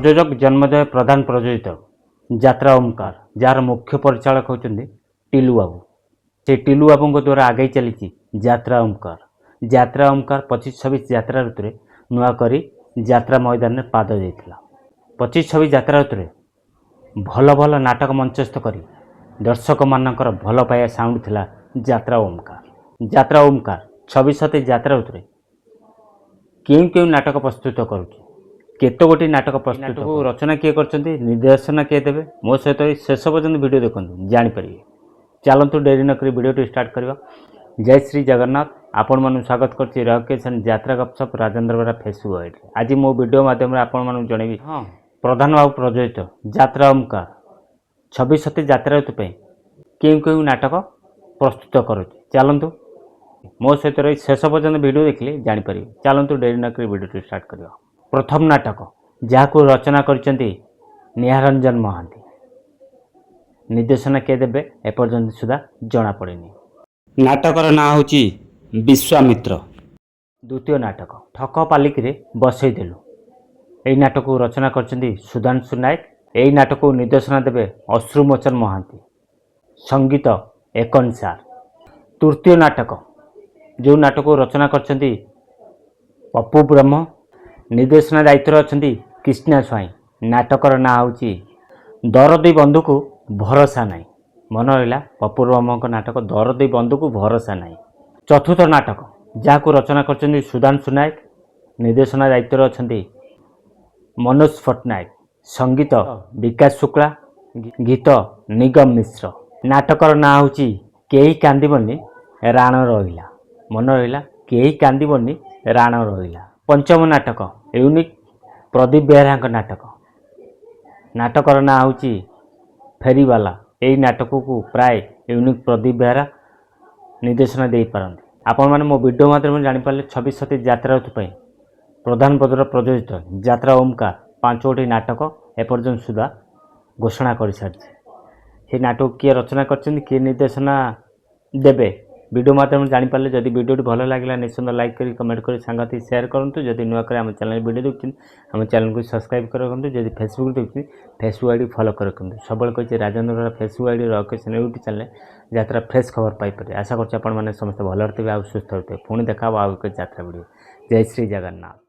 प्रयोजक जन्मजय प्रधान प्रयोजित यात्रा ओमकार जार मुख्य परिचालक होती टिलू बाबू। से टिलू बाबू द्वारा आगे चली यात्रा ओमकार 25-26 यात्रा ऋतु में नुआक यात्रा मैदान में पाद देता। 25-26 यात्रा ऋतु में भल भल नाटक मंचस्थ कर दर्शक मानकर भल पाया साउंड थिला यात्रा ओमकार 26-27 यात्रा ऋतु में क्यों क्यों नाटक प्रस्तुत करुच्ची केत गोटी नाटक प्रस्तुत रचना किए कर निर्देशना किए देवे मो सहित शेष पर्यटन वीडियो देखते जापर। चलतु डेरी नक वीडियो स्टार्ट करवा। जय श्री जगन्नाथ। आपण मानू स्वागत करछि रकेशन यात्रा गपसप राजेंद्र बेरा फेसबुक आईडी। आज मो वीडियो माध्यम आपण मानू जनइबी प्रधान बाबू प्रयोजित यात्रा ओमकार 26-27 यात्रा ऋतु क्यों क्यों नाटक प्रस्तुत करुच्ची। चलतु मो सहित रही शेष पर्यटन वीडियो देखिले जापर। चलतु डेरी नक वीडियो स्टार्ट करवा। प्रथम नाटक जहाँ रचना करचंती निहारंजन महांती, निर्देशना किए देवे एपर्यंत सुधा जना पड़ेनी। नाटकर ना होची विश्वामित्र। द्वितीय नाटक ठक पालिक बसई देलु। यही नाटक रचना करचंती सुधांशु नायक। यही नाटक निर्देशना देवे अश्रुमोचन महांती, संगीत एकन सार। तृतीय नाटक जो नाटक रचना करचंती पप्पू ब्रह्म, निर्देशना दायित्व अच्छा कृष्णा स्वाई। नाटकर ना होची दरदी बंधु को भरोसा नाई। मन रहा पप्पू ब्रह्म नाटक दरदी बंधु को भरोसा नाई। चतुर्थ नाटक जहाँ रचना करचंती सुधांशु नायक, निर्देशना दायित्व अच्छा मनोज पट्टनायक, संगीत विकास शुक्ला, गीत निगम मिश्र। नाटकर ना होची केही कांदिबनी राण रहिला। मन रहा केही कांदिबनी राण रहिला। पंचम नाटक यूनिक प्रदीप बेहरा नाटक। नाटकर ना होची फेरीवाला। यही नाटक को प्राय यूनिक प्रदीप बेहरा निर्देशना दे पारती। आपण मैंने मो वीडियो माध्यम जापारे 26-27 यात्रा ऋतु प्रधान पदर प्रयोजित यात्रा ओमकार 5टी नाटक एपर्यंत सुधा घोषणा कर सारी। नाटक किए रचना किए निर्देशना देवे वीडियो माध्यम जापारे। जदि वीडियो भल लगे निश्चित लाइक करी कमेंट करी सांगति शेयर करूँ। जदि नुआ कर आम चैनल वीडियो देखते आम चैनल को सब्सक्राइब करूँ। जदि फेसबुक देखते फेसबुक आईडी फॉलो करूँ। सब कही राजेंद्र फेसबुक आईडी रकेशन यूट्यूब चैनल यात्रा फ्रेश खबर पाइपर। आशा करते समस्त भल थे आ सुस्थ थे। पुणी देखा आउ एक यात्रा वीडियो। जय श्री जगन्नाथ।